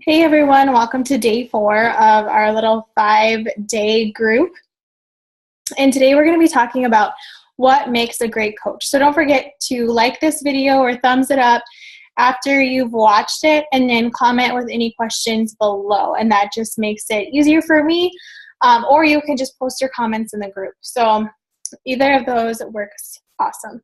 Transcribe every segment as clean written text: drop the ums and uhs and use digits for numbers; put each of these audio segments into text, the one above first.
Hey everyone, welcome to day 4 of our little 5-day group. And today we're going to be talking about what makes a great coach. So don't forget to like this video or thumbs it up after you've watched it, and then comment with any questions below. And that just makes it easier for me, or you can just post your comments in the group. So either of those works awesome.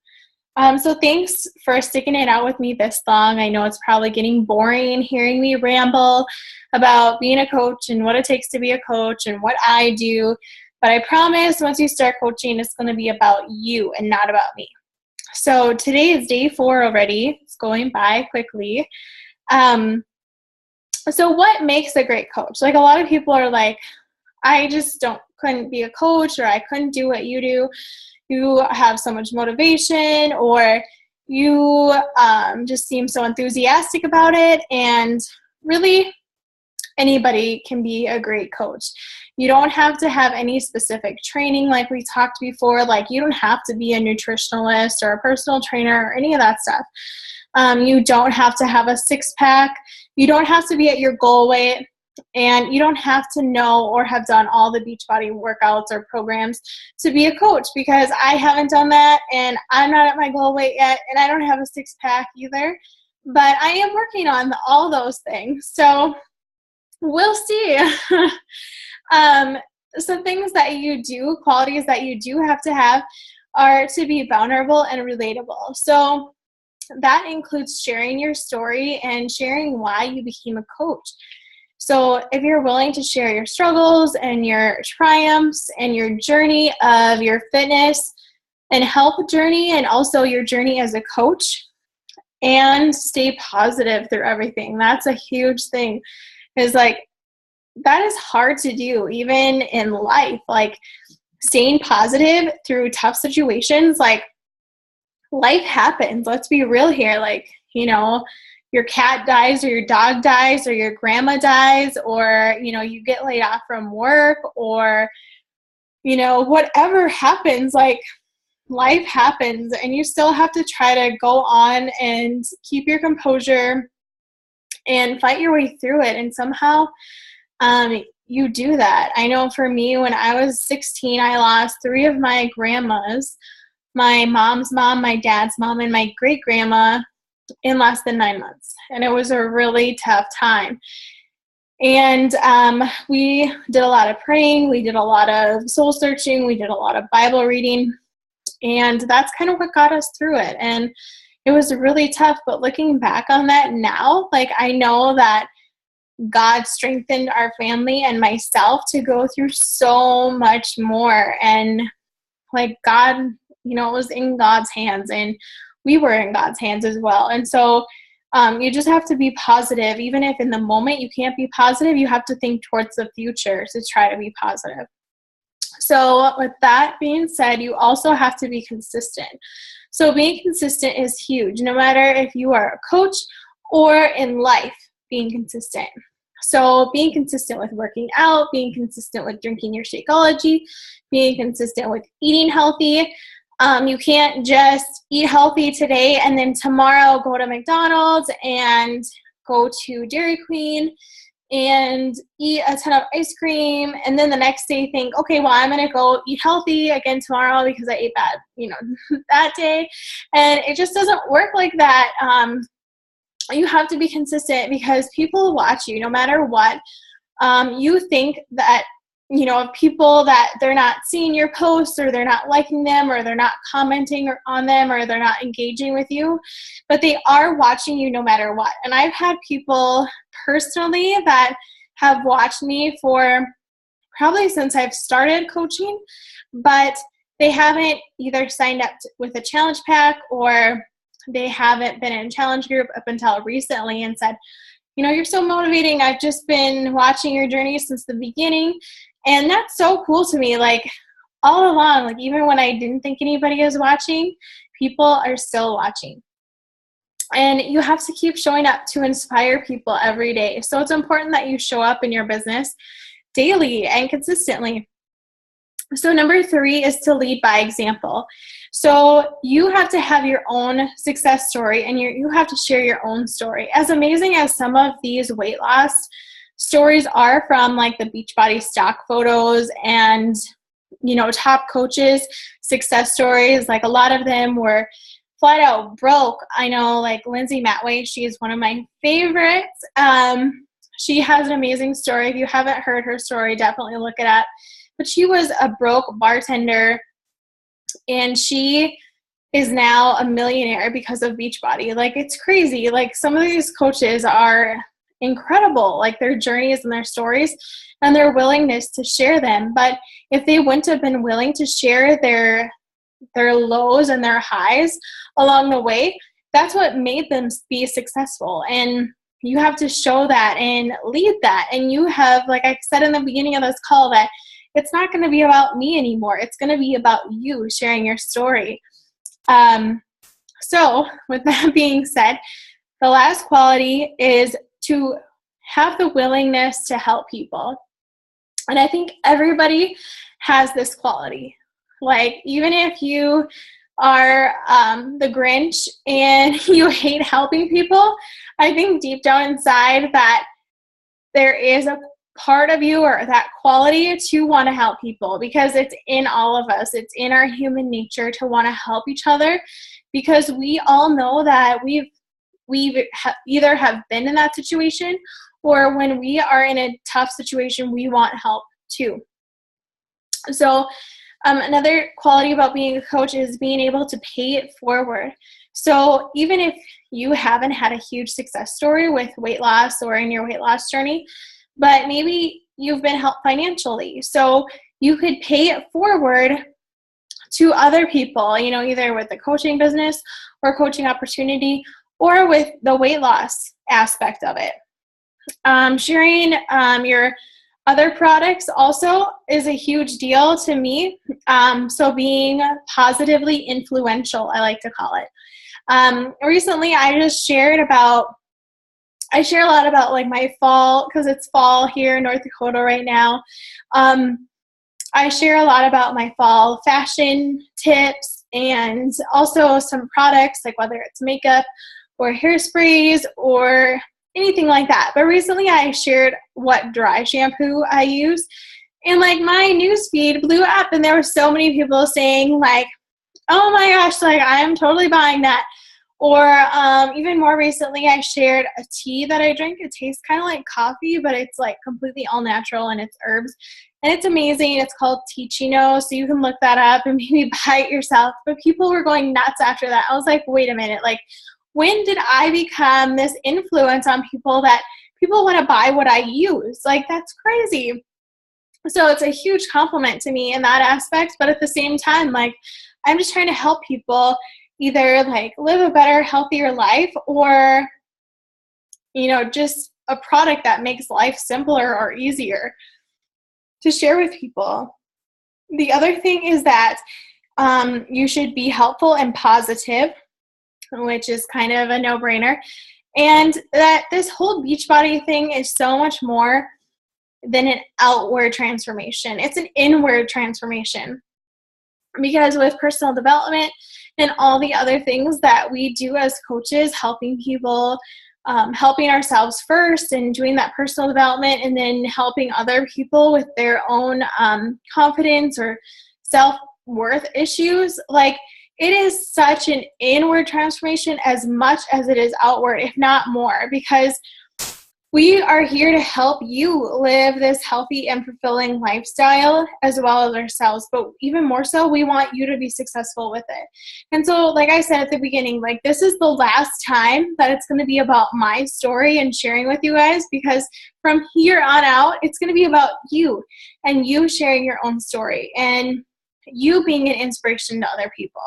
So thanks for sticking it out with me this long. I know it's probably getting boring hearing me ramble about being a coach and what it takes to be a coach and what I do. But I promise once you start coaching, it's going to be about you and not about me. So today is day 4 already. It's going by quickly. So what makes a great coach? Like, a lot of people are like, I just couldn't be a coach, or I couldn't do what you do. You have so much motivation, or you just seem so enthusiastic about it. And really, anybody can be a great coach. You don't have to have any specific training like we talked before. Like, you don't have to be a nutritionalist or a personal trainer or any of that stuff. You don't have to have a 6-pack. You don't have to be at your goal weight. And you don't have to know or have done all the Beachbody workouts or programs to be a coach, because I haven't done that, and I'm not at my goal weight yet, and I don't have a 6-pack either. But I am working on all those things. So we'll see. Some things that you do, qualities that you do have to have, are to be vulnerable and relatable. So that includes sharing your story and sharing why you became a coach. So if you're willing to share your struggles and your triumphs and your journey of your fitness and health journey, and also your journey as a coach, and stay positive through everything. That's a huge thing. Is like, that is hard to do even in life. Like, staying positive through tough situations. Like, life happens. Let's be real here. Like, your cat dies, or your dog dies, or your grandma dies, or, you get laid off from work, or, whatever happens, like, life happens, and you still have to try to go on and keep your composure and fight your way through it. And somehow you do that. I know for me, when I was 16, I lost 3 of my grandmas, my mom's mom, my dad's mom, and my great grandma, in less than 9 months. And it was a really tough time. And we did a lot of praying. We did a lot of soul searching. We did a lot of Bible reading. And that's kind of what got us through it. And it was really tough. But looking back on that now, like, I know that God strengthened our family and myself to go through so much more. And like, God, it was in God's hands, and we were in God's hands as well. And so you just have to be positive. Even if in the moment you can't be positive, you have to think towards the future to try to be positive. So with that being said, you also have to be consistent. So being consistent is huge, no matter if you are a coach or in life, being consistent. So being consistent with working out, being consistent with drinking your Shakeology, being consistent with eating healthy. You can't just eat healthy today and then tomorrow go to McDonald's and go to Dairy Queen and eat a ton of ice cream, and then the next day think, okay, well, I'm going to go eat healthy again tomorrow because I ate bad, that day. And it just doesn't work like that. You have to be consistent, because people watch you no matter what. You think that, people that they're not seeing your posts, or they're not liking them, or they're not commenting on them, or they're not engaging with you, but they are watching you no matter what. And I've had people personally that have watched me for probably since I've started coaching, but they haven't either signed up with a challenge pack, or they haven't been in a challenge group up until recently, and said, you're so motivating. I've just been watching your journey since the beginning. And that's so cool to me. Like, all along, like, even when I didn't think anybody was watching, people are still watching. And you have to keep showing up to inspire people every day. So it's important that you show up in your business daily and consistently. So number 3 is to lead by example. So you have to have your own success story, and you have to share your own story. As amazing as some of these weight loss stories are from like the Beachbody stock photos and, you know, top coaches' success stories, like a lot of them were flat out broke. I know like Lindsay Matway, she is one of my favorites. She has an amazing story. If you haven't heard her story, definitely look it up. But she was a broke bartender, and she is now a millionaire because of Beachbody. Like, it's crazy. Like, some of these coaches are incredible, like their journeys and their stories and their willingness to share them. But if they wouldn't have been willing to share their lows and their highs along the way, that's what made them be successful. And you have to show that and lead that. And you have, like I said in the beginning of this call, that it's not going to be about me anymore. It's going to be about you sharing your story. So with that being said, the last quality is to have the willingness to help people. And I think everybody has this quality. Like, even if you are the Grinch and you hate helping people, I think deep down inside that there is a part of you, or that quality, to want to help people, because it's in all of us. It's in our human nature to want to help each other, because we all know that we've either have been in that situation, or when we are in a tough situation, we want help too. So another quality about being a coach is being able to pay it forward. So even if you haven't had a huge success story with weight loss or in your weight loss journey, but maybe you've been helped financially, so you could pay it forward to other people, you know, either with the coaching business or coaching opportunity, or with the weight loss aspect of it. Sharing your other products also is a huge deal to me. So being positively influential, I like to call it. Recently, I share a lot about like my fall, because it's fall here in North Dakota right now. I share a lot about my fall fashion tips, and also some products, like whether it's makeup or hairsprays or anything like that. But recently I shared what dry shampoo I use, and like my newsfeed blew up, and there were so many people saying like, oh my gosh, like I am totally buying that. Or even more recently, I shared a tea that I drink. It tastes kind of like coffee, but it's like completely all natural, and it's herbs. And it's amazing. It's called Ticino, so you can look that up and maybe buy it yourself. But people were going nuts after that. I was like, wait a minute, like, when did I become this influence on people that people want to buy what I use? Like, that's crazy. So it's a huge compliment to me in that aspect. But at the same time, like, I'm just trying to help people either like live a better, healthier life, or, you know, just a product that makes life simpler or easier to share with people. The other thing is that you should be helpful and positive, which is kind of a no-brainer. And that this whole Beachbody thing is so much more than an outward transformation. It's an inward transformation. Because with personal development and all the other things that we do as coaches, helping people, helping ourselves first and doing that personal development, and then helping other people with their own confidence or self-worth issues, like, it is such an inward transformation as much as it is outward, if not more, because we are here to help you live this healthy and fulfilling lifestyle as well as ourselves. But even more so, we want you to be successful with it. And so, like I said at the beginning, like, this is the last time that it's going to be about my story and sharing with you guys, because from here on out, it's going to be about you and you sharing your own story and you being an inspiration to other people.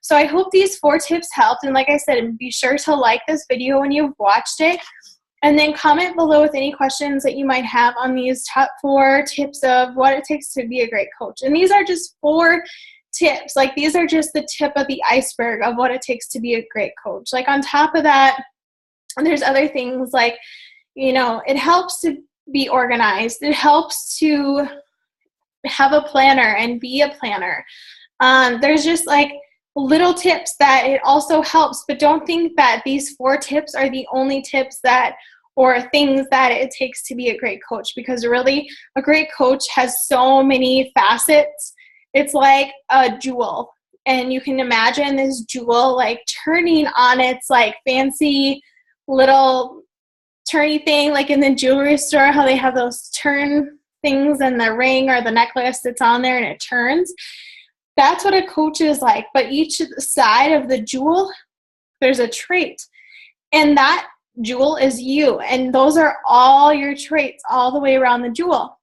So I hope these 4 tips helped. And like I said, be sure to like this video when you've watched it. And then comment below with any questions that you might have on these top 4 tips of what it takes to be a great coach. And these are just 4 tips. Like, these are just the tip of the iceberg of what it takes to be a great coach. Like, on top of that, there's other things like, you know, it helps to be organized. It helps to have a planner and be a planner. There's just like little tips that it also helps, but don't think that these 4 tips are the only tips that or things that it takes to be a great coach, because really a great coach has so many facets. It's like a jewel, and you can imagine this jewel like turning on its like fancy little turny thing, like in the jewelry store, how they have those turn things and the ring or the necklace that's on there and it turns. That's what a coach is like. But each side of the jewel, there's a trait. And that jewel is you. And those are all your traits all the way around the jewel.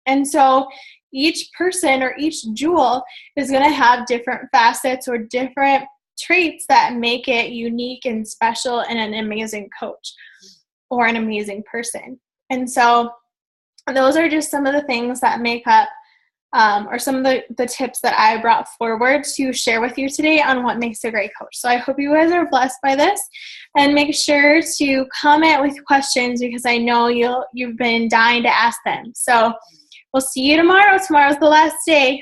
And so each person or each jewel is going to have different facets or different traits that make it unique and special and an amazing coach or an amazing person. And so those are just some of the things that make up or some of the tips that I brought forward to share with you today on what makes a great coach. So I hope you guys are blessed by this, and make sure to comment with questions, because I know you've been dying to ask them. So we'll see you tomorrow. Tomorrow's the last day.